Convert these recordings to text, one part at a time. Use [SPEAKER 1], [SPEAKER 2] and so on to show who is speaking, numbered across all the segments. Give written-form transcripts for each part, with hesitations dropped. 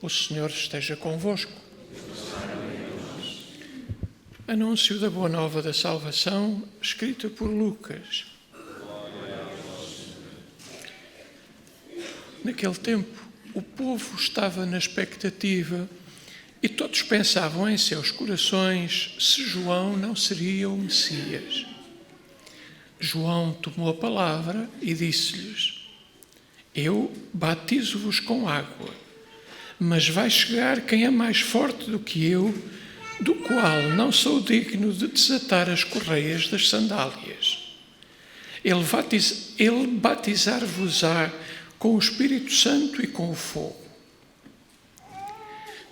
[SPEAKER 1] O Senhor esteja convosco. Anúncio da Boa Nova da Salvação, escrita por Lucas. Naquele tempo, o povo estava na expectativa e todos pensavam em seus corações se João não seria o Messias. João tomou a palavra e disse-lhes: Eu batizo-vos com água, mas vai chegar quem é mais forte do que eu, do qual não sou digno de desatar as correias das sandálias. Ele batizar-vos-á com o Espírito Santo e com o fogo.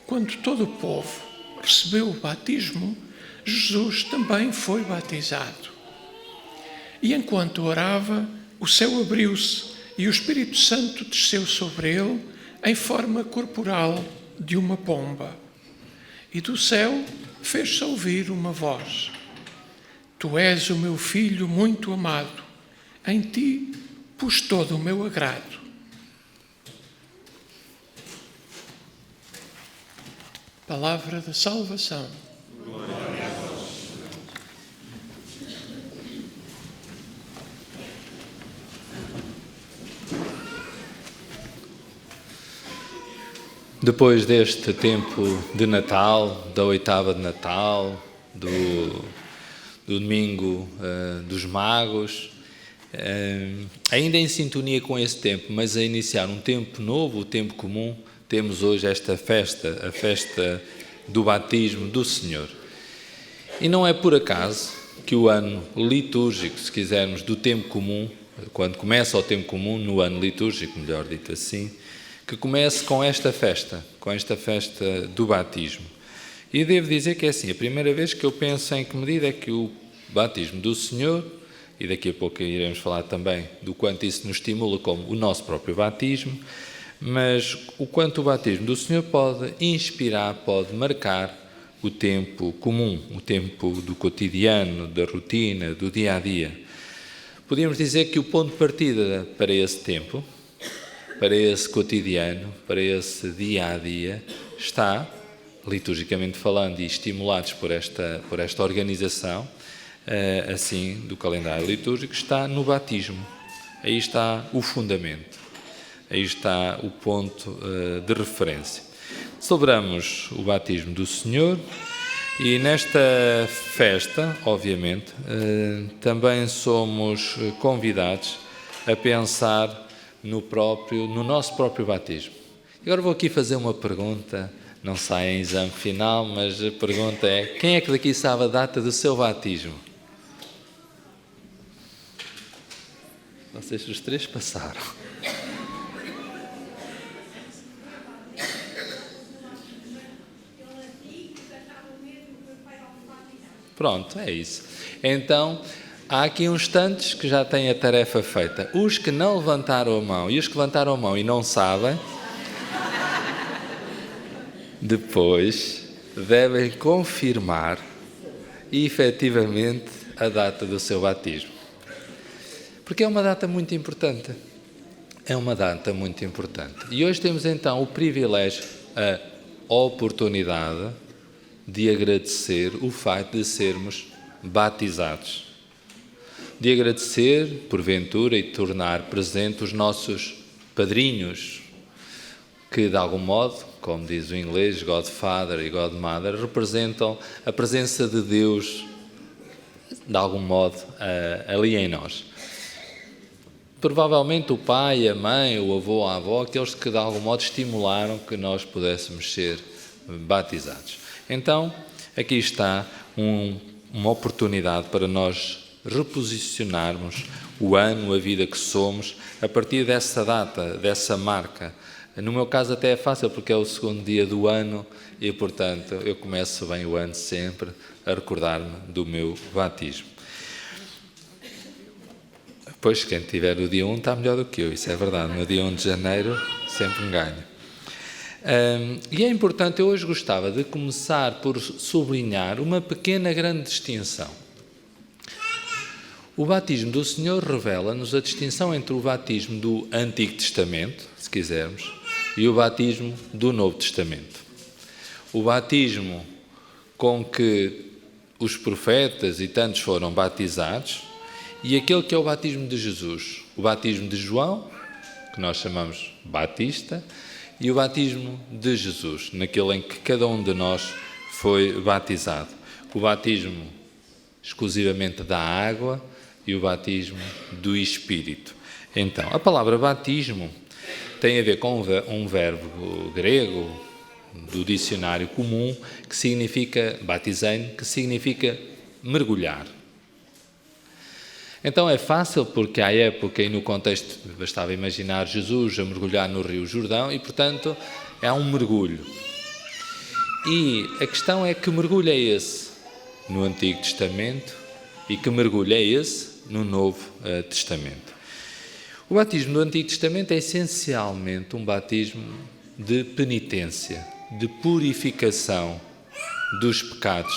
[SPEAKER 1] Quando todo o povo recebeu o batismo, Jesus também foi batizado. E enquanto orava, o céu abriu-se e o Espírito Santo desceu sobre ele em forma corporal de uma pomba. E do céu fez-se ouvir uma voz: Tu és o meu filho muito amado, em ti pus todo o meu agrado. Palavra da salvação.
[SPEAKER 2] Glória a vós. Depois deste tempo de Natal, da oitava de Natal, do domingo dos Magos, ainda em sintonia com esse tempo, mas a iniciar um tempo novo, o tempo comum, temos hoje esta festa, a festa do batismo do Senhor. E não é por acaso que o ano litúrgico, se quisermos, do tempo comum, quando começa o tempo comum, no ano litúrgico, melhor dito assim, que comece com esta festa do batismo. E devo dizer que é assim, a primeira vez que eu penso em que medida é que o batismo do Senhor, e daqui a pouco iremos falar também do quanto isso nos estimula como o nosso próprio batismo, mas o quanto o batismo do Senhor pode inspirar, pode marcar o tempo comum, o tempo do cotidiano, da rotina, do dia-a-dia. Podíamos dizer que o ponto de partida para esse tempo, para esse cotidiano, para esse dia-a-dia, está, liturgicamente falando e estimulados por esta organização, assim, do calendário litúrgico, está no batismo. Aí está o fundamento. Aí está o ponto de referência. Celebramos o batismo do Senhor e nesta festa, obviamente, também somos convidados a pensar no nosso próprio batismo. Agora vou aqui fazer uma pergunta, não sai em exame final, mas a pergunta é: quem é que daqui sabe a data do seu batismo? Vocês os três passaram. Pronto, é isso. Então, há aqui uns tantos que já têm a tarefa feita. Os que não levantaram a mão e os que levantaram a mão e não sabem, depois devem confirmar efetivamente a data do seu batismo. Porque é uma data muito importante. É uma data muito importante. E hoje temos então o privilégio, a oportunidade de agradecer o facto de sermos batizados. De agradecer, porventura, e tornar presente os nossos padrinhos, que de algum modo, como diz o inglês, Godfather e Godmother, representam a presença de Deus, de algum modo, ali em nós. Provavelmente o pai, a mãe, o avô, a avó, aqueles que de algum modo estimularam que nós pudéssemos ser batizados. Então, aqui está uma oportunidade para nós reposicionarmos o ano, a vida que somos, a partir dessa data, dessa marca. No meu caso até é fácil, porque é o segundo dia do ano e, portanto, eu começo bem o ano sempre a recordar-me do meu batismo. Pois, quem tiver o dia 1 está melhor do que eu, isso é verdade. No dia 1 de janeiro sempre me ganho. E é importante, eu hoje gostava de começar por sublinhar uma pequena grande distinção. O batismo do Senhor revela-nos a distinção entre o batismo do Antigo Testamento, se quisermos, e o batismo do Novo Testamento. O batismo com que os profetas e tantos foram batizados e aquele que é o batismo de Jesus, o batismo de João, que nós chamamos Batista, e o batismo de Jesus, naquele em que cada um de nós foi batizado. O batismo exclusivamente da água e o batismo do Espírito. Então, a palavra batismo tem a ver com um verbo grego do dicionário comum que significa batizein, que significa mergulhar. Então é fácil porque à época e no contexto bastava imaginar Jesus a mergulhar no Rio Jordão e, portanto, é um mergulho. E a questão é que mergulho é esse no Antigo Testamento e que mergulho é esse no Novo Testamento. O batismo do Antigo Testamento é essencialmente um batismo de penitência, de purificação dos pecados,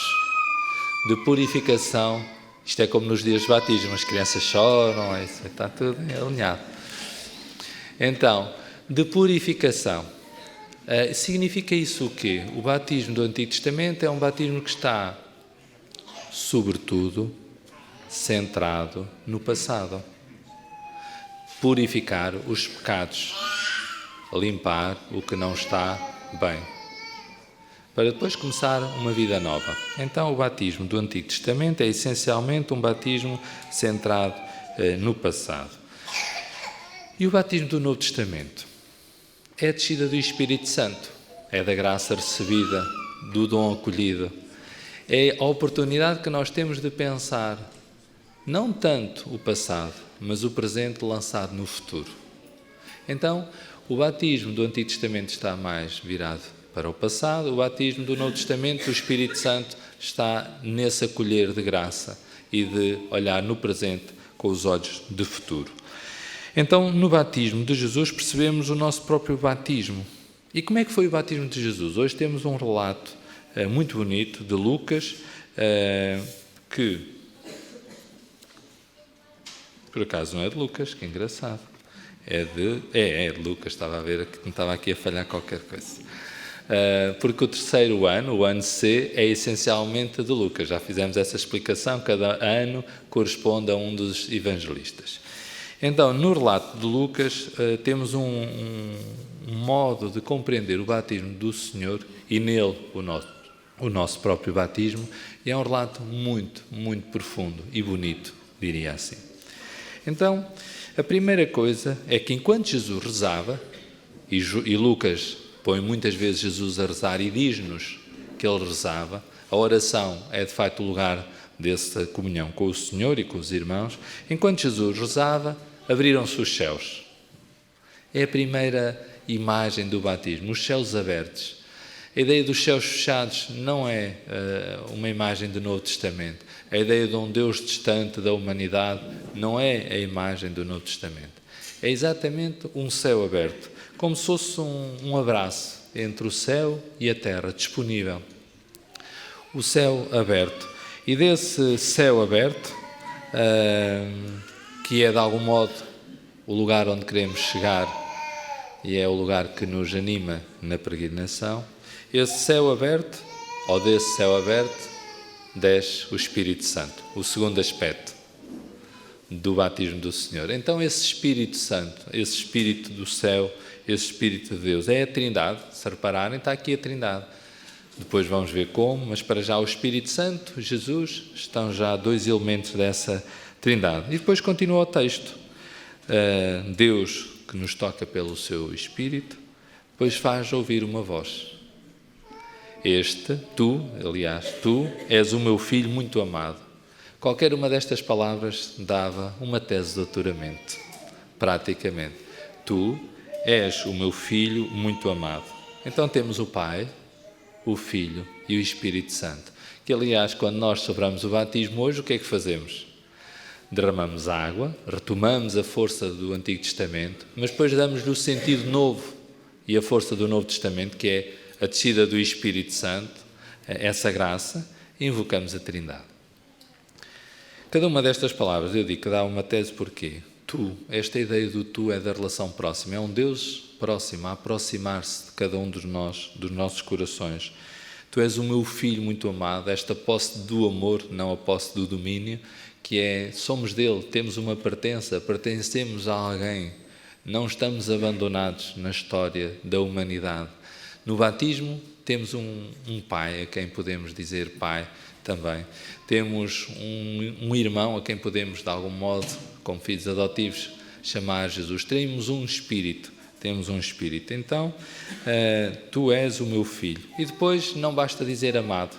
[SPEAKER 2] de purificação. Isto é como nos dias de batismo, as crianças choram, isso está tudo alinhado. Então, de purificação. Significa isso o quê? O batismo do Antigo Testamento é um batismo que está, sobretudo, centrado no passado. Purificar os pecados, limpar o que não está bem, para depois começar uma vida nova. Então, o batismo do Antigo Testamento é essencialmente um batismo centrado no passado. E o batismo do Novo Testamento é a descida do Espírito Santo, é da graça recebida, do dom acolhido. É a oportunidade que nós temos de pensar não tanto o passado, mas o presente lançado no futuro. Então, o batismo do Antigo Testamento está mais virado para o passado, o batismo do Novo Testamento, o Espírito Santo está nesse acolher de graça e de olhar no presente com os olhos de futuro. Então, no batismo de Jesus, percebemos o nosso próprio batismo. E como é que foi o batismo de Jesus? Hoje temos um relato muito bonito de Lucas, que, por acaso, não é de Lucas, que engraçado. É de Lucas, estava a ver que me estava aqui a falhar qualquer coisa. Porque o terceiro ano, o ano C, é essencialmente de Lucas. Já fizemos essa explicação, cada ano corresponde a um dos evangelistas. Então, no relato de Lucas, temos um modo de compreender o batismo do Senhor e nele o nosso próprio batismo, e é um relato muito, muito profundo e bonito, diria assim. Então, a primeira coisa é que enquanto Jesus rezava, e Lucas põe muitas vezes Jesus a rezar e diz-nos que ele rezava, a oração é de facto o lugar dessa comunhão com o Senhor e com os irmãos. Enquanto Jesus rezava, abriram-se os céus. É a primeira imagem do batismo, os céus abertos. A ideia dos céus fechados não é uma imagem do Novo Testamento. A ideia de um Deus distante da humanidade não é a imagem do Novo Testamento. É exatamente um céu aberto, como se fosse um abraço entre o céu e a terra, disponível. O céu aberto. E desse céu aberto, que é de algum modo o lugar onde queremos chegar e é o lugar que nos anima na peregrinação, esse céu aberto, ou desse céu aberto, desce o Espírito Santo, o segundo aspecto do batismo do Senhor. Então esse Espírito Santo, esse Espírito do céu, esse Espírito de Deus, é a Trindade. Se repararem, está aqui a Trindade. Depois vamos ver como, mas para já o Espírito Santo, Jesus, estão já dois elementos dessa Trindade. E depois continua o texto. Deus, que nos toca pelo seu Espírito, depois faz ouvir uma voz. Tu és o meu filho muito amado. Qualquer uma destas palavras dava uma tese de doutoramento, praticamente. Tu és o meu filho muito amado. Então temos o Pai, o Filho e o Espírito Santo. Que, aliás, quando nós celebramos o batismo hoje, o que é que fazemos? Derramamos água, retomamos a força do Antigo Testamento, mas depois damos-lhe o sentido novo e a força do Novo Testamento, que é a descida do Espírito Santo, essa graça, e invocamos a Trindade. Cada uma destas palavras, eu digo que dá uma tese porquê. tu. Esta ideia do tu é da relação próxima. É um Deus próximo, a aproximar-se de cada um dos nós, dos nossos corações. Tu és o meu filho muito amado, esta posse do amor, não a posse do domínio, que é, somos dele, temos uma pertença, pertencemos a alguém, não estamos abandonados na história da humanidade. No batismo temos um pai a quem podemos dizer pai também. Temos um irmão a quem podemos, de algum modo, como filhos adotivos, chamar Jesus. Temos um espírito. Então, tu és o meu filho. E depois não basta dizer amado.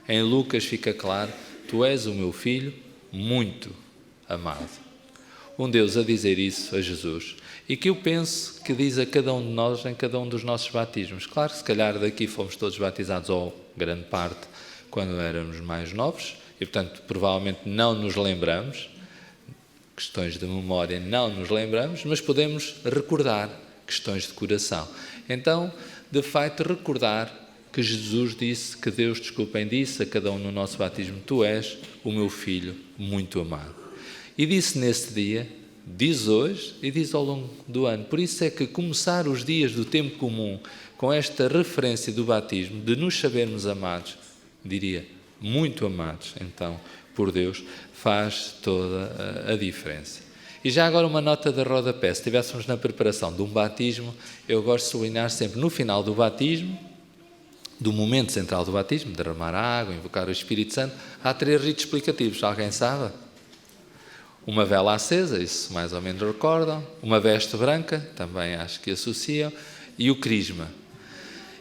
[SPEAKER 2] Em Lucas fica claro, tu és o meu filho muito amado. Um Deus a dizer isso a Jesus. E que eu penso que diz a cada um de nós em cada um dos nossos batismos. Claro que se calhar daqui fomos todos batizados, ou grande parte, quando éramos mais novos. E portanto, provavelmente não nos lembramos. Questões de memória não nos lembramos, mas podemos recordar questões de coração. Então, de facto, recordar que Jesus disse, que Deus, disse a cada um no nosso batismo, tu és o meu filho muito amado. E disse nesse dia, diz hoje e diz ao longo do ano. Por isso é que começar os dias do tempo comum com esta referência do batismo, de nos sabermos amados, diria, muito amados, então, por Deus, faz toda a diferença. E já agora uma nota de rodapé, se estivéssemos na preparação de um batismo, eu gosto de sublinhar sempre no final do batismo, do momento central do batismo, derramar água, invocar o Espírito Santo, há 3 ritos explicativos, alguém sabe? Uma vela acesa, isso mais ou menos recordam, uma veste branca, também acho que associam, e o crisma.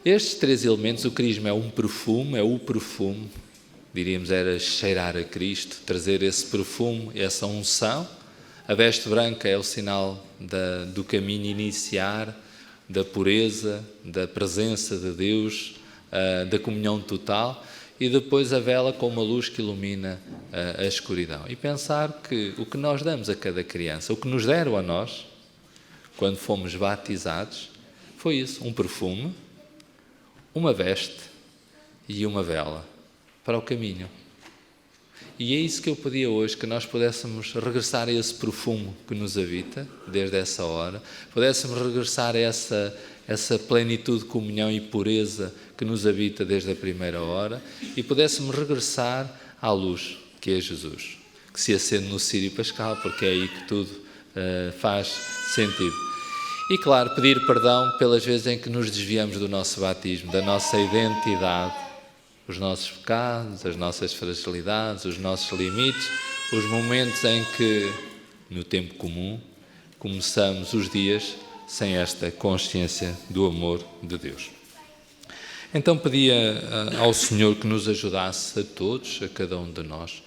[SPEAKER 2] Estes 3 elementos, o crisma é o perfume, diríamos era cheirar a Cristo, trazer esse perfume, essa unção. A veste branca é o sinal do caminho iniciar, da pureza, da presença de Deus, da comunhão total, e depois a vela com uma luz que ilumina a escuridão. E pensar que o que nós damos a cada criança, o que nos deram a nós, quando fomos batizados, foi isso, um perfume, uma veste e uma vela para o caminho. E é isso que eu pedia hoje, que nós pudéssemos regressar a esse perfume que nos habita, desde essa hora, pudéssemos regressar a essa plenitude, comunhão e pureza que nos habita desde a primeira hora, e pudéssemos regressar à luz, que é Jesus, que se acende no Círio Pascal, porque é aí que tudo faz sentido. E claro, pedir perdão pelas vezes em que nos desviamos do nosso batismo, da nossa identidade, os nossos pecados, as nossas fragilidades, os nossos limites, os momentos em que, no tempo comum, começamos os dias sem esta consciência do amor de Deus. Então pedia ao Senhor que nos ajudasse a todos, a cada um de nós,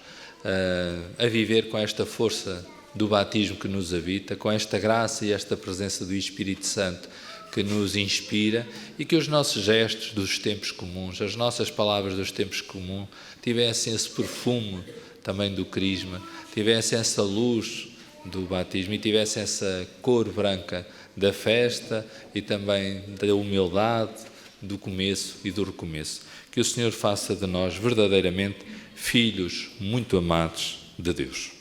[SPEAKER 2] a viver com esta força do batismo que nos habita, com esta graça e esta presença do Espírito Santo que nos inspira, e que os nossos gestos dos tempos comuns, as nossas palavras dos tempos comuns, tivessem esse perfume também do crisma, tivessem essa luz do batismo e tivessem essa cor branca da festa e também da humildade, do começo e do recomeço. Que o Senhor faça de nós verdadeiramente filhos muito amados de Deus.